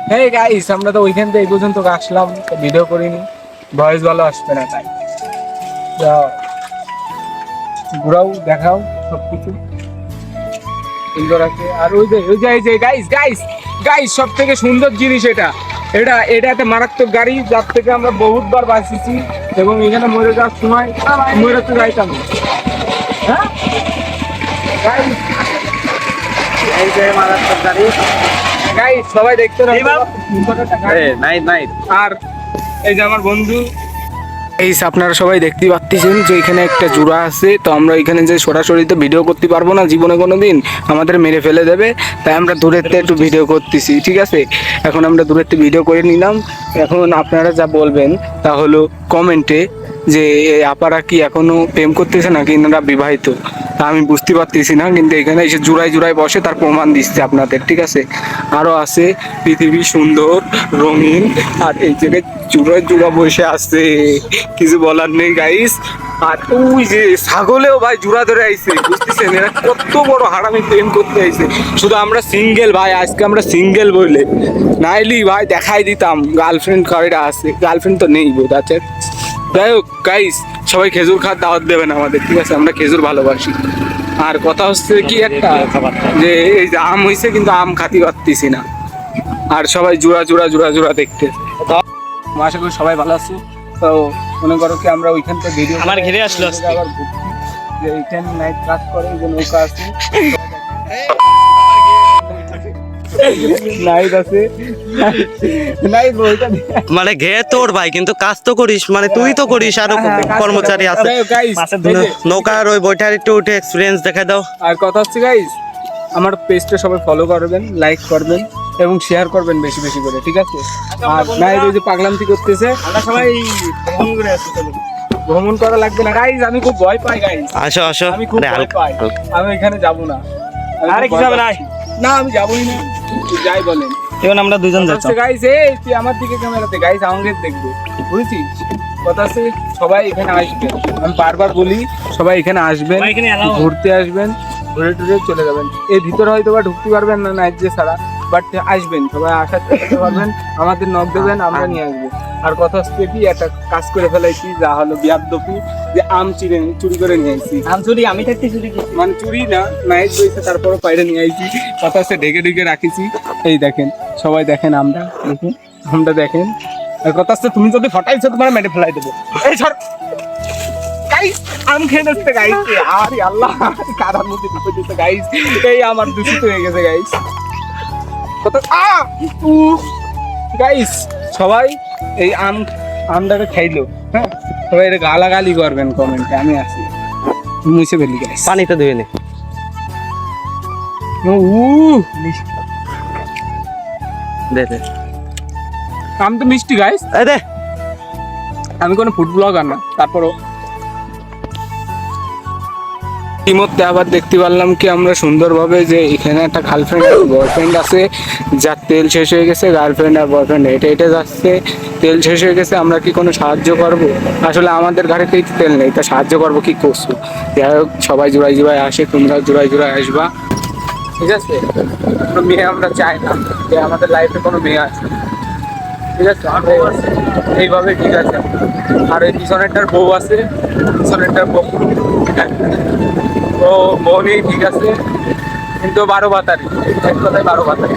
Hey guys, আমরা তো ওইখান থেকে এই পর্যন্ত আসলাম, ভিডিও করিনি, ভয়েস ভালো আসবে না, তাই যাও ঘুরাও, দেখাও সবকিছু সুন্দর আছে। আর ওই যে গাইস গাইস গাইস, সব থেকে সুন্দর জিনিস এটা, এটা একটা মারাত্মক গাড়ি, যার থেকে আমরা বহুতবার বাঁচিয়েছি এবং এখানে মরে যাওয়ার সময় মরে তো যাইতাম। হ্যাঁ গাইস, এই যে মারাত্মক গাড়ি গাইস, সবাই দেখতে আর এই যে আমার বন্ধু। এই আপনারা সবাই দেখতে পাচ্ছেন যে এখানে একটা জোড়া আছে, তো আমরা এখানে যে সরাসরি তো ভিডিও করতে পারবো না জীবনে কোনোদিন, আমাদের মেরে ফেলে দেবে, তাই আমরা দূরের থেকে একটু ভিডিও করতেছি, ঠিক আছে। এখন আমরা দূরের থেকে ভিডিও করে নিলাম। এখন আপনারা যা বলবেন তা হলো কমেন্টে যে আপারা কি এখনো প্রেম করতেছে নাকি এনারা বিবাহিত, তা আমি বুঝতে পারতেছি না, কিন্তু এখানে এসে জোড়ায় জোড়ায় বসে তার প্রমাণ দিচ্ছে আপনাদের, ঠিক আছে। আরও আছে পৃথিবী সুন্দর রঙিন, আর এই জায়গায় জোড়ায় জোড়া বসে আছে, কিছু বলার নেই গাইস। আর ওই যে ছাগলেও ভাই জোড়া ধরে আইছে, বুঝতেছেন এরা কত বড় হারামি প্রেম করতে আইছে। শুধু আমরা সিঙ্গেল ভাই, আজকে আমরা সিঙ্গেল বলে, নাইলি ভাই দেখাই দিতাম গার্লফ্রেন্ড কয়টা আছে, গার্লফ্রেন্ড তো নেই বোধ আছে। যাই হোক গাইস, সবাই খেজুর খাওয়ার দাওয়াত দেবেন আমাদের, ঠিক আছে, আমরা খেজুর ভালোবাসি। আর কথা হচ্ছে কি একটা, যে এই যে আম হয়েছে কিন্তু আম খাতি পারতেছি না, আর সবাই জোড়া জোড়া জোড়া জোড়া দেখতে। আশা করি সবাই ভালো আছে। তো মনে করো কি আমরা ওইখান থেকে ভিডিও আমার ঘিরে আসলো আবার যে এইখানে নাইট কাজ করে, যে নৌকা আছে, নাইট আছে, নাইট বলতে মানে ঘে তোর ভাই, কিন্তু কাজ তো করিস, মানে তুই তো করিস, আরো কর্মচারী আছে। নৌকার ওই বইটার একটু উঠে এক্সপিরিয়েন্স দেখা দাও। আর কথা হচ্ছে গাইস, আমার পেজটা সবাই ফলো করবেন, লাইক করবেন এবং শেয়ার করবেন বেশি বেশি করে, ঠিক আছে। আর নাইট ওই যে পাগলামতি করতেছে, আমরা সবাই ভ্রমণ করা লাগবে না গাইস, আমি খুব ভয় পাই গাইস। আসো আসো, আমি খুব ভয় পাই, আমি এখানে যাব না। আরে কি যাবে না, না আমি যাবই না, যাই বলেন। এখন আমরা দুজন যাচ্ছি গাইস, এই তুই আমার দিকে ক্যামেরাতে, গাইস আমাকে দেখবে, বুঝছিস। কথা আছে সবাই এখানে আসবে, আমি বারবার বলি সবাই এখানে আসবেন, ঘুরতে আসবেন, ঘুরে টুরে চলে যাবেন। এর ভিতরে হয়তো বা ঢুকতে পারবেন না নাইট যে ছাড়া, বাট আসবেন সবাই, আসার চেষ্টা করবেন, আমাদের নক দেবেন, আমরা নিয়ে আসবো। আর কথা হচ্ছে কি, একটা কাজ করে ফেলাইছি, যা হলো বিয়াদবি, যে আম চুরি করে নিয়ে আসছি। আম চুরি আমি থাকতে চুরি কি, মানে চুরি না, নাইট বইছে তারপরও বাইরে নিয়ে আইছি। কথা হচ্ছে ঢেকে ঢেকে রাখিছি, এই দেখেন সবাই দেখেন, আমরা দেখুন, আমরা দেখেন। আর কথা হচ্ছে তুমি যদি ফটাইছো তোমার মেরে ফেলাই দেবো। এই সর গাইস, আম খেয়ে নিচ্ছে গাইস, আরে আল্লাহ, কাদার মধ্যে ঢুকে দিচ্ছে গাইস, এই আমার দূষিত হয়ে গেছে গাইস। কত গাইস, সবাই এই আমটাকে খাইলো, হ্যাঁ, সবাই এটা গালাগালি করবেন কমেন্টে, আমি আছি মুছে ফেলি গাইস। পানিতে ধুয়ে নে। দে দে, আম তো মিষ্টি গাইস। এই দে, আমি কোনো ফুড ব্লগার না, তারপরও ইতিমধ্যে আবার দেখতে পারলাম কি আমরা সুন্দরভাবে, যে এখানে একটা গার্লফ্রেন্ড আর বয়ফ্রেন্ড আছে, যার তেল শেষ হয়ে গেছে, গার্লফ্রেন্ড আর বয়ফ্রেন্ড হেঁটে হেঁটে যাচ্ছে, তেল শেষ হয়ে গেছে, আমরা কি কোনো সাহায্য করবো? আসলে আমাদের গাড়িতেই তেল নেই, তা সাহায্য করবো কি করছো? যাই হোক, সবাই জোড়ায় জোড়ায় আসে, তোমরা জোড়ায় জোড়ায় আসবা, ঠিক আছে। কোনো মেয়ে আমরা চাই না যে আমাদের লাইফে কোনো মেয়ে আছে, ঠিক আছে, এইভাবে ঠিক আছে। আর এই পিছনেরটার বউ আছে, পিছনেরটার বউ, ও বউ নেই, ঠিক আছে, কিন্তু 12 বাতারি, এক কথায় 12 বাতারি।